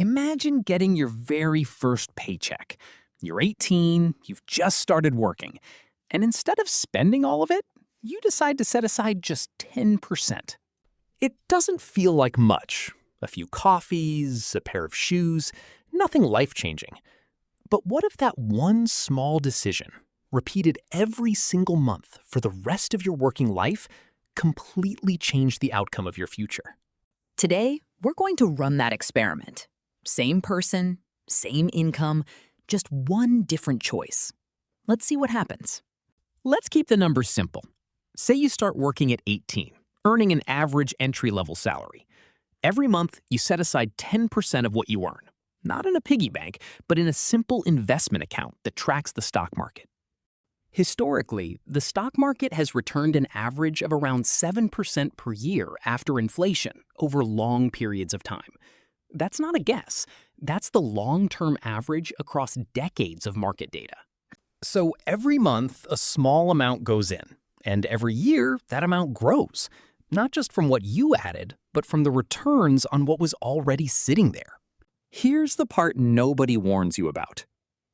Imagine getting your very first paycheck. You're 18, you've just started working, and instead of spending all of it, you decide to set aside just 10%. It doesn't feel like much. A few coffees, a pair of shoes, nothing life-changing. But what if that one small decision, repeated every single month for the rest of your working life, completely changed the outcome of your future? Today, we're going to run that experiment. Same person, same income, just one different choice. Let's see what happens. Let's keep the numbers simple. Say you start working at 18, earning an average entry-level salary. Every month, you set aside 10% of what you earn, not in a piggy bank, but in a simple investment account that tracks the stock market. Historically, the stock market has returned an average of around 7% per year after inflation over long periods of time. That's not a guess. That's the long-term average across decades of market data. So every month, a small amount goes in, and every year, that amount grows, not just from what you added, but from the returns on what was already sitting there. Here's the part nobody warns you about.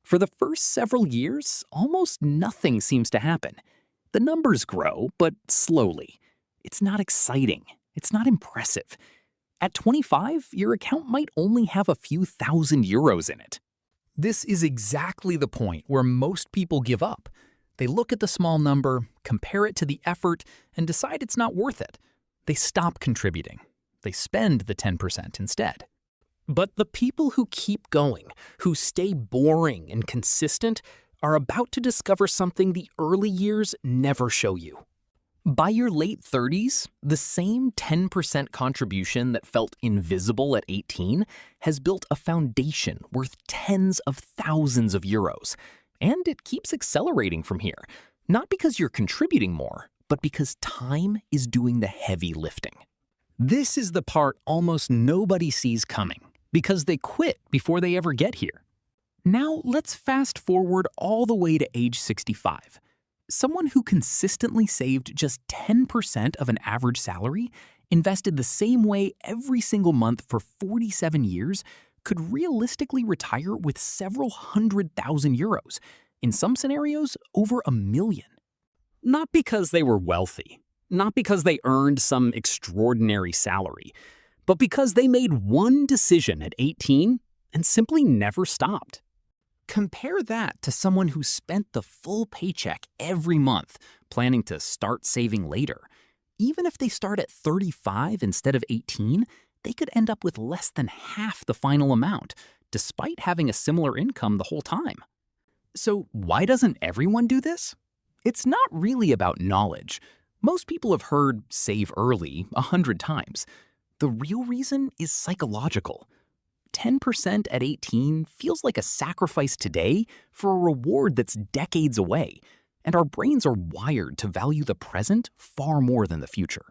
For the first several years, almost nothing seems to happen. The numbers grow, but slowly. It's not exciting. It's not impressive. At 25, your account might only have a few thousand euros in it. This is exactly the point where most people give up. They look at the small number, compare it to the effort, and decide it's not worth it. They stop contributing. They spend the 10% instead. But the people who keep going, who stay boring and consistent, are about to discover something the early years never show you. By your late 30s, the same 10% contribution that felt invisible at 18 has built a foundation worth tens of thousands of euros. And it keeps accelerating from here, not because you're contributing more, but because time is doing the heavy lifting. This is the part almost nobody sees coming, because they quit before they ever get here. Now let's fast forward all the way to age 65. Someone who consistently saved just 10% of an average salary, invested the same way every single month for 47 years, could realistically retire with several 100,000 euros, in some scenarios over $1 million. Not because they were wealthy, not because they earned some extraordinary salary, but because they made one decision at 18 and simply never stopped. Compare that to someone who spent the full paycheck every month planning to start saving later. Even if they start at 35 instead of 18, they could end up with less than half the final amount, despite having a similar income the whole time. So why doesn't everyone do this? It's not really about knowledge. Most people have heard save early 100 times. The real reason is psychological. 10% at 18 feels like a sacrifice today for a reward that's decades away, and our brains are wired to value the present far more than the future.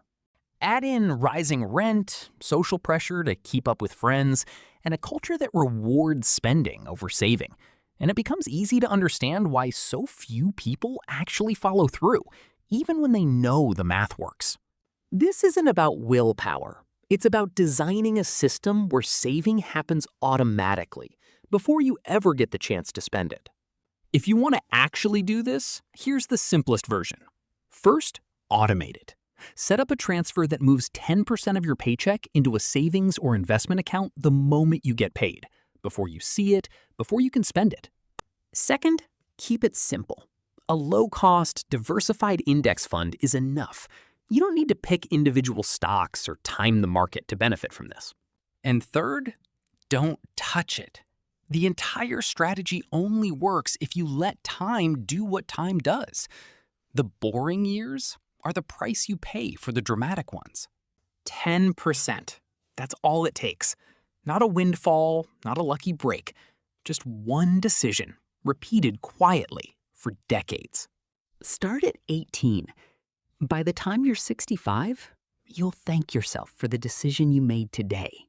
Add in rising rent, social pressure to keep up with friends, and a culture that rewards spending over saving, and it becomes easy to understand why so few people actually follow through, even when they know the math works. This isn't about willpower. It's about designing a system where saving happens automatically before you ever get the chance to spend it. If you want to actually do this, here's the simplest version. First, automate it. Set up a transfer that moves 10% of your paycheck into a savings or investment account the moment you get paid, before you see it, before you can spend it. Second, keep it simple. A low-cost, diversified index fund is enough. You don't need to pick individual stocks or time the market to benefit from this. And third, don't touch it. The entire strategy only works if you let time do what time does. The boring years are the price you pay for the dramatic ones. 10%. That's all it takes. Not a windfall, not a lucky break. Just one decision, repeated quietly for decades. Start at 18. By the time you're 65, you'll thank yourself for the decision you made today.